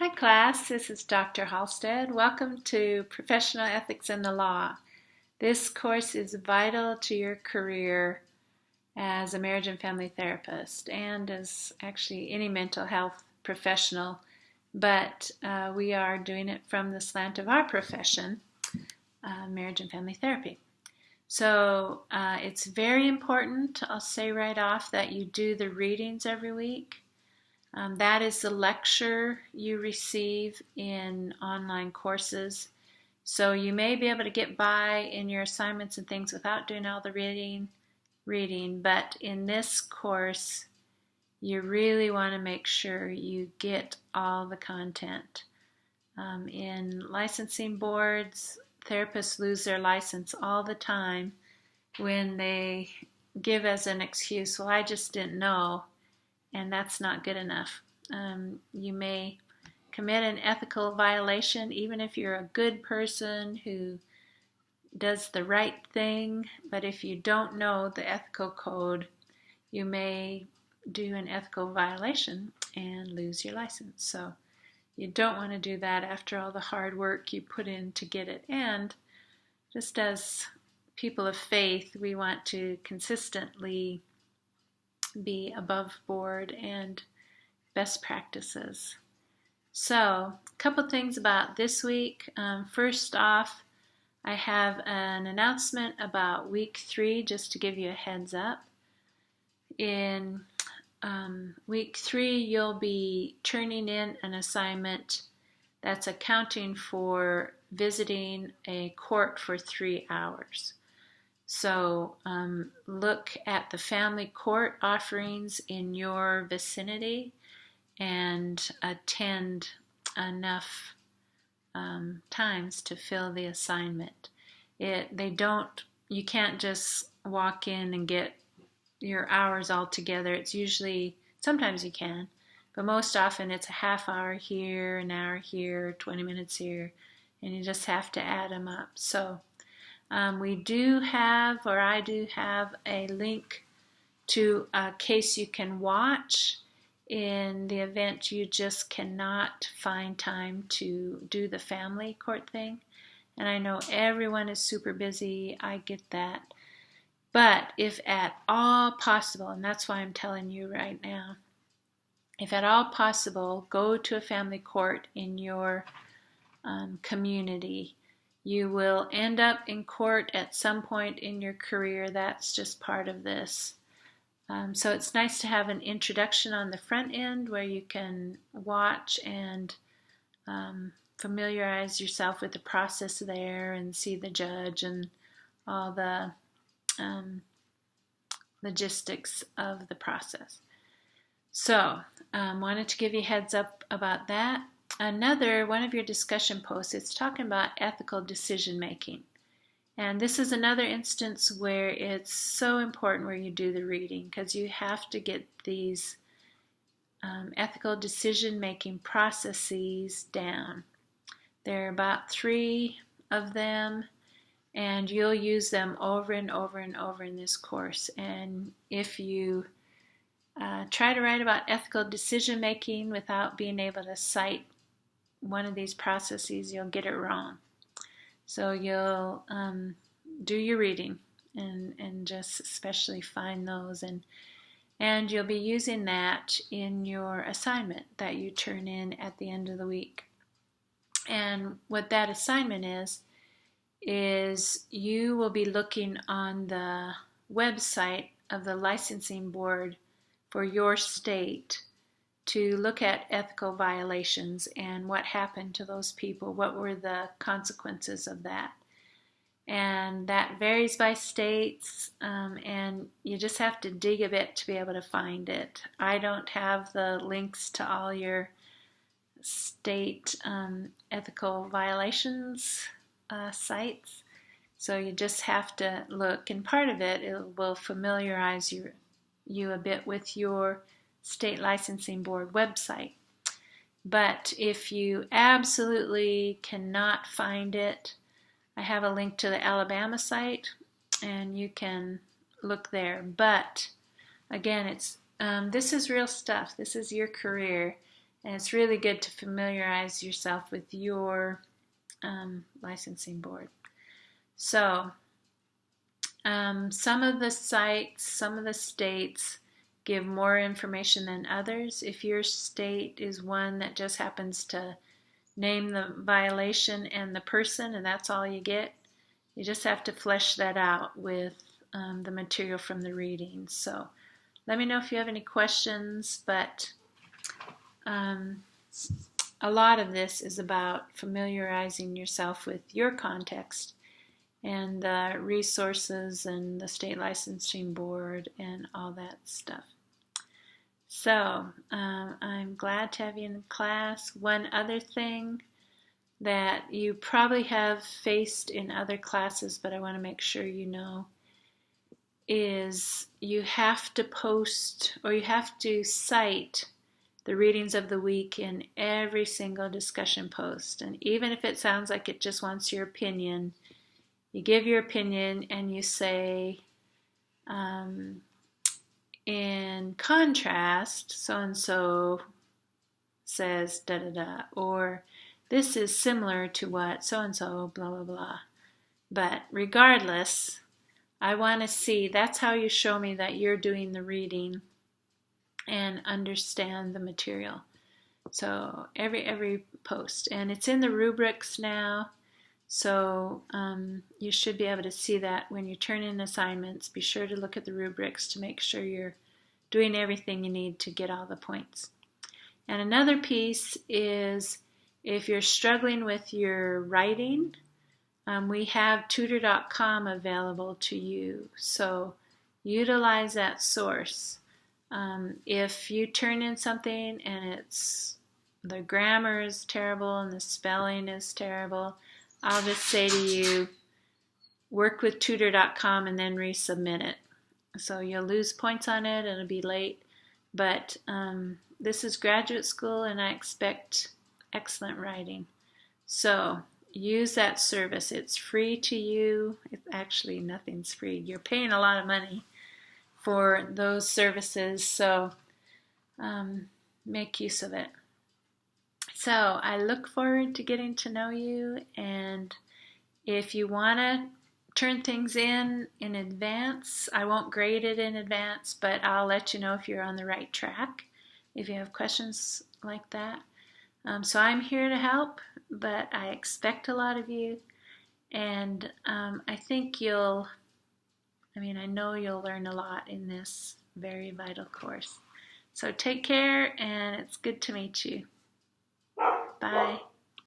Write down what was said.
Hi class, this is Dr. Halstead. Welcome to Professional Ethics in the Law. This course is vital to your career as a marriage and family therapist and as actually any mental health professional, but we are doing it from the slant of our profession, marriage and family therapy. So it's very important, I'll say right off, that you do the readings every week. That is the lecture you receive in online courses. So you may be able to get by in your assignments and things without doing all the reading, but in this course, you really want to make sure you get all the content. In licensing boards, therapists lose their license all the time when they give as an excuse, well, I just didn't know. And that's not good enough. You may commit an ethical violation even if you're a good person who does the right thing, but if you don't know the ethical code, you may do an ethical violation and lose your license. So you don't want to do that after all the hard work you put in to get it. And just as people of faith, we want to consistently be above board and best practices. So, a couple things about this week. First off, I have an announcement about week 3, just to give you a heads up. In week 3, you'll be turning in an assignment that's accounting for visiting a court for 3 hours. So look at the family court offerings in your vicinity and attend enough times to fill the assignment. You can't just walk in and get your hours all together. It's usually, sometimes you can, but most often it's a half hour here, an hour here, 20 minutes here, and you just have to add them up. So I do have a link to a case you can watch in the event you just cannot find time to do the family court thing. And I know everyone is super busy, I get that. But if at all possible, and that's why I'm telling you right now, if at all possible, go to a family court in your community. You will end up in court at some point in your career. That's just part of this. So it's nice to have an introduction on the front end where you can watch and familiarize yourself with the process there and see the judge and all the logistics of the process. So wanted to give you a heads up about that. Another one of your discussion posts, it's talking about ethical decision making. And this is another instance where it's so important where you do the reading, because you have to get these ethical decision making processes down. There are about 3 of them, and you'll use them over and over and over in this course. And if you try to write about ethical decision making without being able to cite one of these processes, you'll get it wrong. So you'll do your reading and just especially find those, and you'll be using that in your assignment that you turn in at the end of the week. And what that assignment is you will be looking on the website of the licensing board for your state to look at ethical violations and what happened to those people, what were the consequences of that. And that varies by states, and you just have to dig a bit to be able to find it. I don't have the links to all your state ethical violations sites, so you just have to look, and part of it will familiarize you a bit with your state licensing board website. But if you absolutely cannot find it, I have a link to the Alabama site, and you can look there. But again, this is real stuff. This is your career, And it's really good to familiarize yourself with your licensing board. So some of the sites, some of the states give more information than others. If your state is one that just happens to name the violation and the person, and that's all you get, you just have to flesh that out with the material from the readings. So let me know if you have any questions, but a lot of this is about familiarizing yourself with your context and the resources and the state licensing board and all that stuff. So I'm glad to have you in class. One other thing that you probably have faced in other classes, but I want to make sure you know, is you have to post or you have to cite the readings of the week in every single discussion post. And even if it sounds like it just wants your opinion, you give your opinion and you say, in contrast, so-and-so says da-da-da, or this is similar to what so-and-so, blah, blah, blah. But regardless, I want to see, that's how you show me that you're doing the reading and understand the material. So every post. And it's in the rubrics now, so you should be able to see that when you turn in assignments. Be sure to look at the rubrics to make sure you're doing everything you need to get all the points. And another piece is if you're struggling with your writing, we have tutor.com available to you. So utilize that source. If you turn in something and the grammar is terrible and the spelling is terrible, I'll just say to you, work with tutor.com and then resubmit it. So you'll lose points on it, it'll be late, but this is graduate school and I expect excellent writing. So use that service. It's free to you. Actually, nothing's free. You're paying a lot of money for those services, so make use of it. So I look forward to getting to know you, and if you want to turn things in advance, I won't grade it in advance, but I'll let you know if you're on the right track, if you have questions like that. So I'm here to help, but I expect a lot of you, and I think I know you'll learn a lot in this very vital course. So take care, and it's good to meet you.